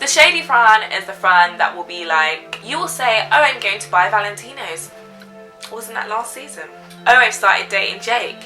The shady friend is the friend that will be like, you will say, oh, I'm going to buy Valentino's. Wasn't that last season? Oh, I've started dating Jake.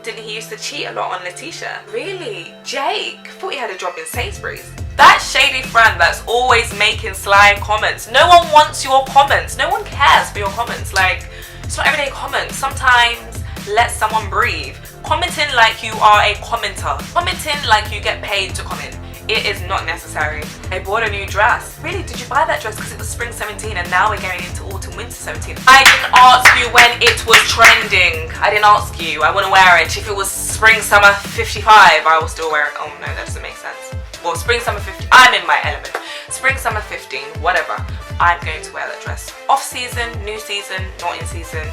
Didn't he used to cheat a lot on Letitia? Really? Jake? Thought he had a job in Sainsbury's. That shady friend that's always making sly comments. No one wants your comments. No one cares for your comments. Like, it's not everyday comments. Sometimes let someone breathe. Commenting like you are a commenter. Commenting like you get paid to comment. It is not necessary. I bought a new dress. Really? Did you buy that dress because it was spring 17 and now we're going into autumn winter 17? I didn't ask you when it was trending. I didn't ask you. I want to wear it. If it was spring summer 55, I will still wear it. Oh no, that doesn't make sense. Well, spring summer 15, I'm in my element. Spring summer 15, whatever. I'm going to wear that dress. Off season, new season, not in season.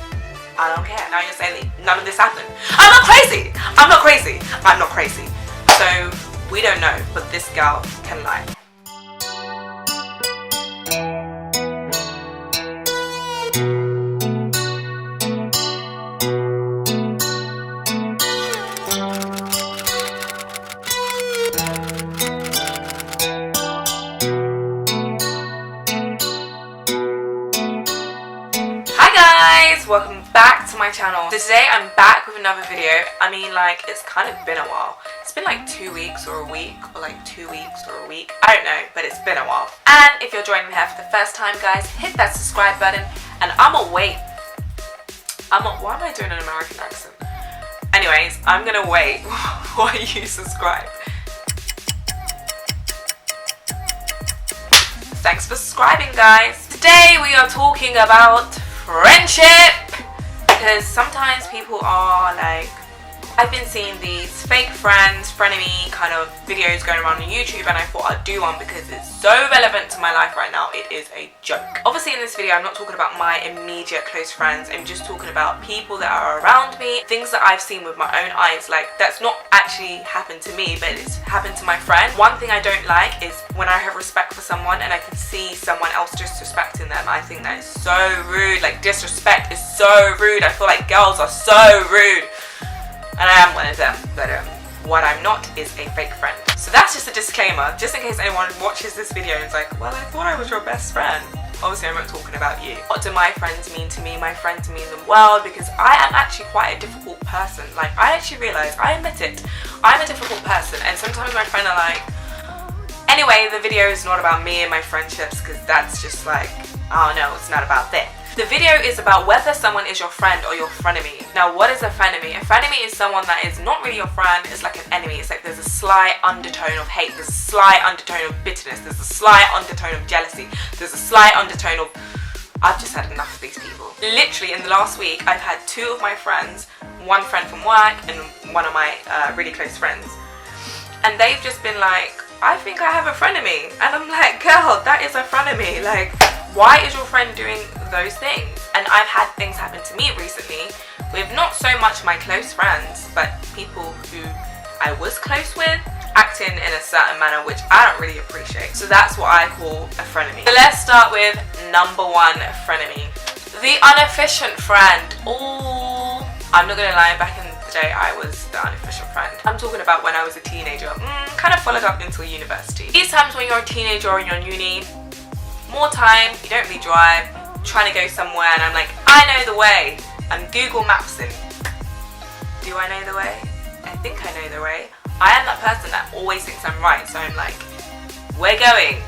I don't care. Now you're saying none of this happened. I'm not crazy. I'm not crazy. I'm not crazy. So we don't know, but this girl can lie. Welcome back to my channel. So today I'm back with another video. I mean, like, it's kind of been a while. It's been like 2 weeks or a week, or like 2 weeks or a week. I don't know, but it's been a while. And if you're joining me here for the first time, guys, hit that subscribe button. And I'ma wait. Why am I doing an American accent? Anyways, I'm gonna wait while you subscribe. Thanks for subscribing, guys. Today we are talking about friendship, because sometimes people are like, I've been seeing these fake friends, frenemy kind of videos going around on YouTube, and I thought I'd do one because it's so relevant to my life right now. It is a joke. Obviously in this video I'm not talking about my immediate close friends. I'm just talking about people that are around me, things that I've seen with my own eyes. Like, that's not actually happened to me, but it's happened to my friend. One thing I don't like is when I have respect for someone and I can see someone else disrespecting them. I think that is so rude. Like, disrespect is so rude. I feel like girls are so rude. And I am one of them, but what I'm not is a fake friend. So that's just a disclaimer, just in case anyone watches this video and is like, well, I thought I was your best friend. Obviously I'm not talking about you. What do my friends mean to me? My friends mean the world, because I am actually quite a difficult person. Like, I actually realise, I admit it, I'm a difficult person, and sometimes my friends are like, anyway, the video is not about me and my friendships, because that's just like, oh no, it's not about that. The video is about whether someone is your friend or your frenemy. Now, what is a frenemy? A frenemy is someone that is not really your friend. It's like an enemy. It's like there's a slight undertone of hate. There's a slight undertone of bitterness. There's a slight undertone of jealousy. There's a slight undertone of, I've just had enough of these people. Literally, in the last week, I've had 2 of my friends, one friend from work and one of my really close friends. And they've just been like, I think I have a frenemy. And I'm like, girl, that is a frenemy. Like, why is your friend doing those things? And I've had things happen to me recently with not so much my close friends, but people who I was close with acting in a certain manner which I don't really appreciate. So that's what I call a frenemy. So let's start with number 1 frenemy. The unofficial friend. Oh, I'm not gonna lie, back in the day I was the unofficial friend. I'm talking about when I was a teenager, kind of followed up until university. These times when you're a teenager or you're in uni, more time, you don't really drive, trying to go somewhere, and I'm like, I know the way. I'm Google Mapsing. Do I know the way? I think I know the way. I am that person that always thinks I'm right, so I'm like, we're going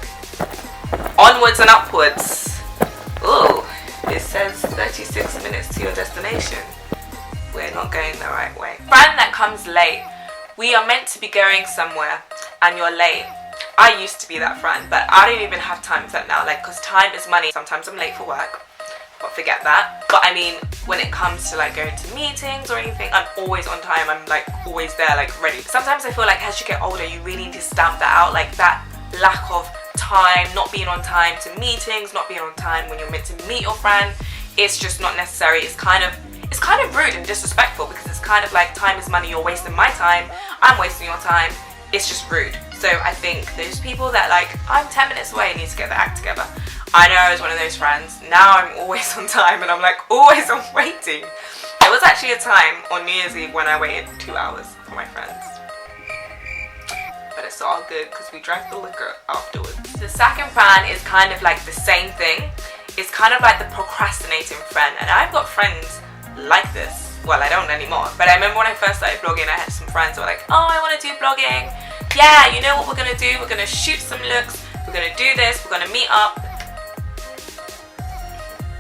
onwards and upwards. Ooh, it says 36 minutes to your destination. We're not going the right way. Friend that comes late. We are meant to be going somewhere and you're late. I used to be that friend, but I don't even have time for that now, like, because time is money. Sometimes I'm late for work, but forget that. But I mean, when it comes to like going to meetings or anything, I'm always on time. I'm like always there, like ready. Sometimes I feel like as you get older, you really need to stamp that out, like that lack of time, not being on time to meetings, not being on time when you're meant to meet your friend. It's just not necessary. It's kind of rude and disrespectful, because it's kind of like, time is money, you're wasting my time, I'm wasting your time. It's just rude. So I think those people that like, I'm 10 minutes away, need to get their act together. I know I was one of those friends. Now I'm always on time and I'm like always on waiting. There was actually a time on New Year's Eve when I waited 2 hours for my friends. But it's all good because we drank the liquor afterwards. The second friend is kind of like the same thing. It's kind of like the procrastinating friend, and I've got friends like this. Well, I don't anymore, but I remember when I first started blogging, I had some friends who were like, oh, I want to do blogging. Yeah, you know what we're going to do? We're going to shoot some looks. We're going to do this. We're going to meet up.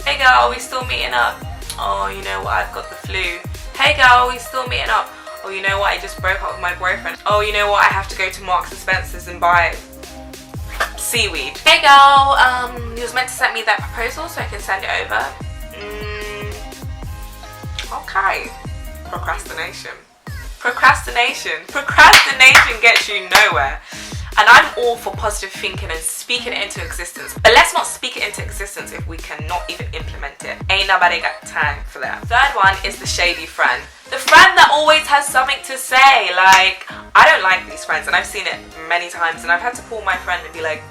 Hey girl, are we still meeting up? Oh, you know what? I've got the flu. Hey girl, are we still meeting up? Oh, you know what? I just broke up with my boyfriend. Oh, you know what? I have to go to Marks and Spencer's and buy seaweed. Hey girl, you was meant to send me that proposal so I can send it over. Okay. Procrastination. Procrastination gets you nowhere. And I'm all for positive thinking and speaking it into existence. But let's not speak it into existence if we cannot even implement it. Ain't nobody got time for that. Third one is the shady friend. The friend that always has something to say. Like, I don't like these friends, and I've seen it many times, and I've had to call my friend and be like,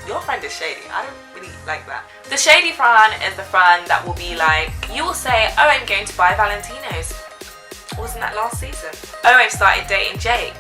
your friend is shady. I don't really like that. The shady friend is the friend that will be like, you will say, oh, I'm going to buy Valentinos. Wasn't that last season? Oh, I've started dating Jake.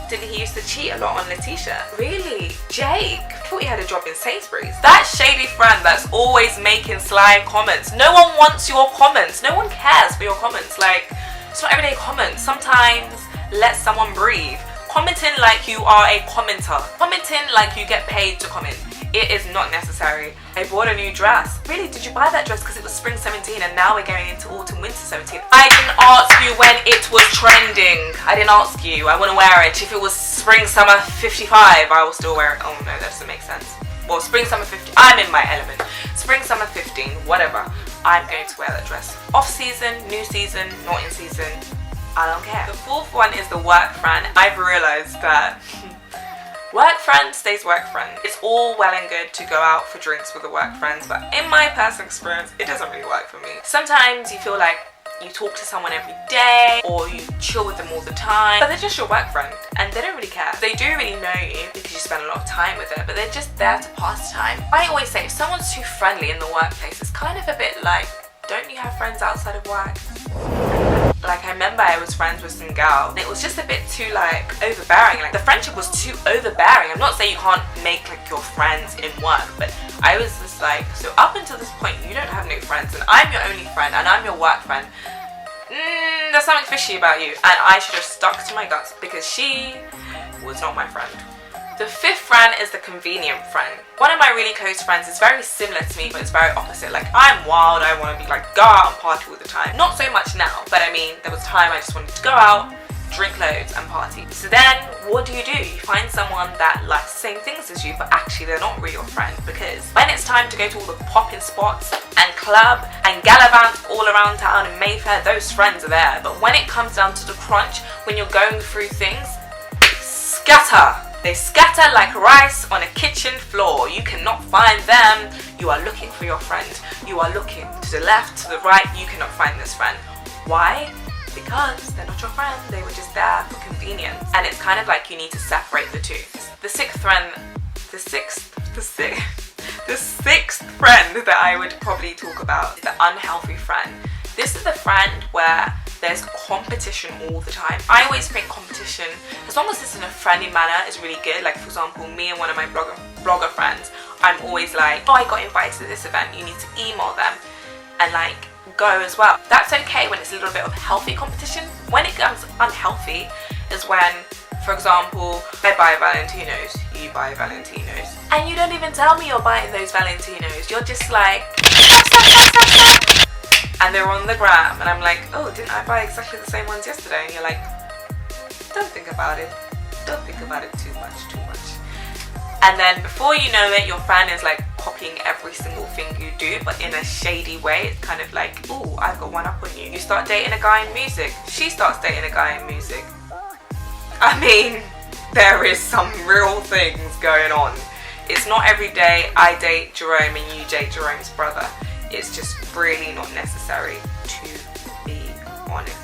Didn't he used to cheat a lot on Letitia? Really? Jake? I thought he had a job in Sainsbury's. That shady friend that's always making sly comments. No one wants your comments. No one cares for your comments. Like, it's not everyday comments. Sometimes let someone breathe. Commenting like you are a commenter. Commenting like you get paid to comment. It is not necessary. I bought a new dress. Really? Did you buy that dress because it was spring 17 and now we're going into autumn winter 17? I didn't ask you when it was trending. I didn't ask you. I want to wear it. If it was spring summer 55, I will still wear it. Oh no, that doesn't make sense. Well, spring summer 15. I'm in my element. Spring summer 15, whatever. I'm going to wear that dress. Off season, new season, not in season. I don't care. The fourth one is the work friend. I've realized that work friend stays work friend. It's all well and good to go out for drinks with the work friends, but in my personal experience, it doesn't really work for me. Sometimes you feel like you talk to someone every day or you chill with them all the time, but they're just your work friend and they don't really care. They do really know you because you spend a lot of time with them, but they're just there to pass time. I always say if someone's too friendly in the workplace, it's kind of a bit like, don't you have friends outside of work? Like, I remember I was friends with some girl and it was just a bit too like overbearing. Like, the friendship was too overbearing. I'm not saying you can't make like your friends in work, but I was just like, so up until this point you don't have no friends and I'm your only friend and I'm your work friend. There's something fishy about you, and I should have stuck to my guts because she was not my friend. The fifth friend is the convenient friend. One of my really close friends is very similar to me, but it's very opposite. Like, I'm wild, I want to be like, go out and party all the time. Not so much now, but I mean, there was time I just wanted to go out, drink loads and party. So then, what do? You find someone that likes the same things as you, but actually they're not really your friend, because when it's time to go to all the popping spots and club and gallivant all around town in Mayfair, those friends are there. But when it comes down to the crunch, when you're going through things, scatter. They scatter like rice on a kitchen floor. You cannot find them. You are looking for your friend. You are looking to the left, to the right. You cannot find this friend. Why? Because they're not your friend. They were just there for convenience. And it's kind of like you need to separate the two. The sixth friend that I would probably talk about is the unhealthy friend. This is the friend where there's competition all the time. I always think competition, as long as it's in a friendly manner, is really good. Like, for example, me and one of my blogger friends, I'm always like, oh, I got invited to this event, you need to email them and like go as well. That's okay when it's a little bit of healthy competition. When it becomes unhealthy is when, for example, I buy Valentinos, you buy Valentinos, and you don't even tell me you're buying those Valentinos. You're just like, and they're on the gram, and I'm like, oh, didn't I buy exactly the same ones yesterday? And you're like, don't think about it. Don't think about it too much. And then before you know it, your friend is like copying every single thing you do, but in a shady way. It's kind of like, ooh, I've got one up on you. You start dating a guy in music. She starts dating a guy in music. I mean, there is some real things going on. It's not every day I date Jerome and you date Jerome's brother. It's just really not necessary, to be honest.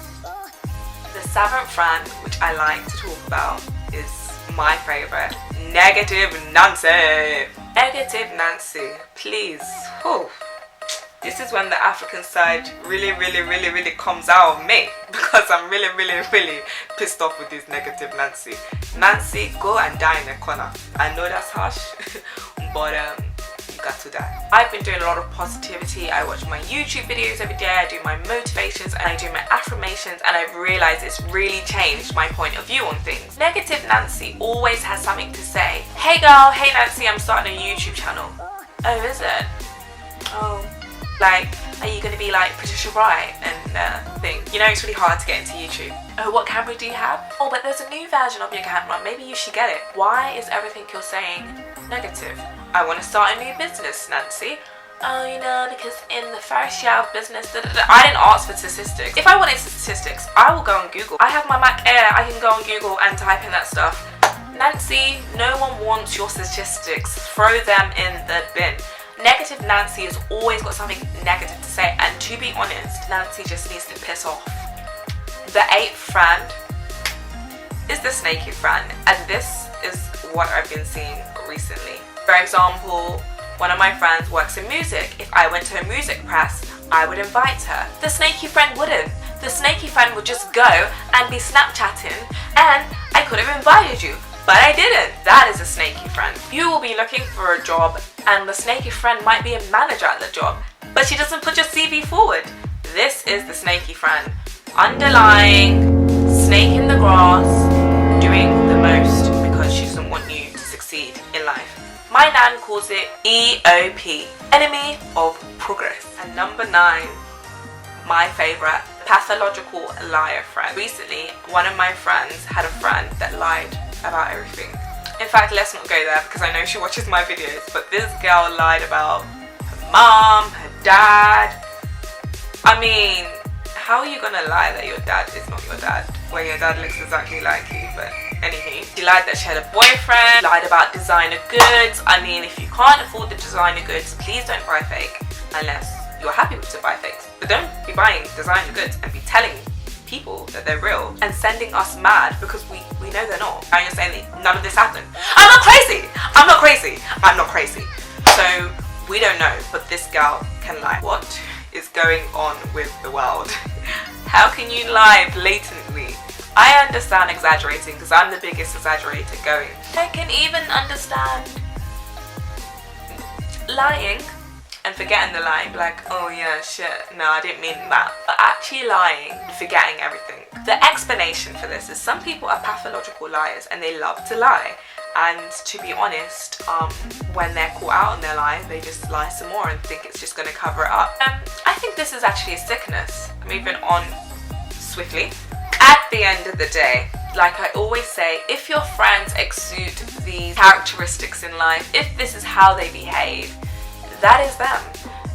The seventh friend, which I like to talk about, is my favourite. Negative Nancy. Negative Nancy. Please. Whew. This is when the African side really comes out of me, because I'm really pissed off with this negative Nancy. Nancy, go and die in a corner. I know that's harsh, but you got to die. I've been doing a lot of positivity. I watch my YouTube videos every day, I do my motivations and I do my affirmations, and I've realised it's really changed my point of view on things. Negative Nancy always has something to say. Hey girl, hey Nancy, I'm starting a YouTube channel. Oh, is it? Oh. Like, are you going to be like Patricia Wright and thing? You know, it's really hard to get into YouTube. Oh, what camera do you have? Oh, but there's a new version of your camera. Maybe you should get it. Why is everything you're saying negative? I want to start a new business, Nancy. Oh, you know, because in the first year of business, I didn't ask for statistics. If I wanted statistics, I will go on Google. I have my Mac Air. I can go on Google and type in that stuff. Nancy, no one wants your statistics. Throw them in the bin. Negative Nancy has always got something negative to say, and to be honest, Nancy just needs to piss off. The 8th friend is the snaky friend, and this is what I've been seeing recently. For example, one of my friends works in music. If I went to a music press, I would invite her. The snaky friend wouldn't. The snaky friend would just go and be Snapchatting, and I could have invited you. But I didn't. That is a snaky friend. You will be looking for a job and the snaky friend might be a manager at the job, but she doesn't put your CV forward. This is the snaky friend. Underlying, snake in the grass, doing the most because she doesn't want you to succeed in life. My nan calls it EOP, enemy of progress. And number 9, my favourite, pathological liar friend. Recently, one of my friends had a friend that lied about everything. In fact, let's not go there because I know she watches my videos, but this girl lied about her mom, her dad. I mean, how are you gonna lie that your dad is not your dad when your dad looks exactly like you? But anywho, she lied that she had a boyfriend, lied about designer goods. I mean, if you can't afford the designer goods, please don't buy fake unless you're happy to buy fakes. But don't be buying designer goods and be telling people that they're real and sending us mad because we know they're not. And you're saying that none of this happened. I'm not crazy! I'm not crazy! I'm not crazy. So we don't know, but this girl can lie. What is going on with the world? How can you lie blatantly? I understand exaggerating because I'm the biggest exaggerator going. I can even understand lying and forgetting the lie, like, oh yeah, shit, no, I didn't mean that. But actually lying, forgetting everything. The explanation for this is some people are pathological liars and they love to lie. And to be honest, when they're caught out on their lie, they just lie some more and think it's just going to cover it up. I think this is actually a sickness. Moving on swiftly. At the end of the day, like I always say, if your friends exude these characteristics in life, if this is how they behave, that is them.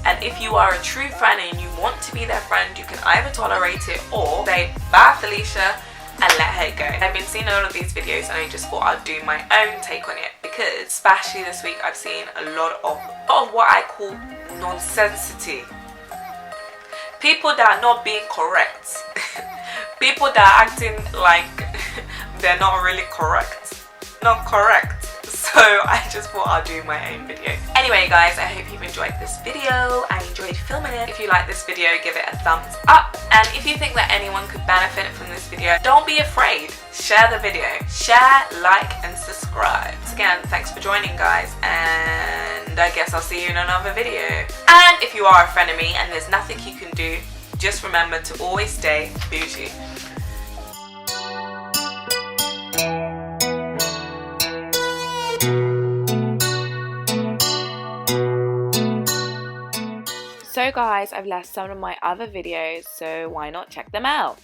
And if you are a true friend and you want to be their friend, you can either tolerate it or say, bye Felicia, and let her go. I've been seeing a lot of these videos and I just thought I'd do my own take on it, because especially this week I've seen a lot of what I call nonsensity. People that are not being correct. People that are acting like they're not really correct. Not correct. So I just thought I'll do my own video. Anyway guys, I hope you've enjoyed this video. I enjoyed filming it. If you like this video, give it a thumbs up. And if you think that anyone could benefit from this video, don't be afraid. Share the video. Share, like, and subscribe. Once again, thanks for joining guys. And I guess I'll see you in another video. And if you are a frenemy and there's nothing you can do, just remember to always stay bougie. So guys, I've left some of my other videos, so why not check them out?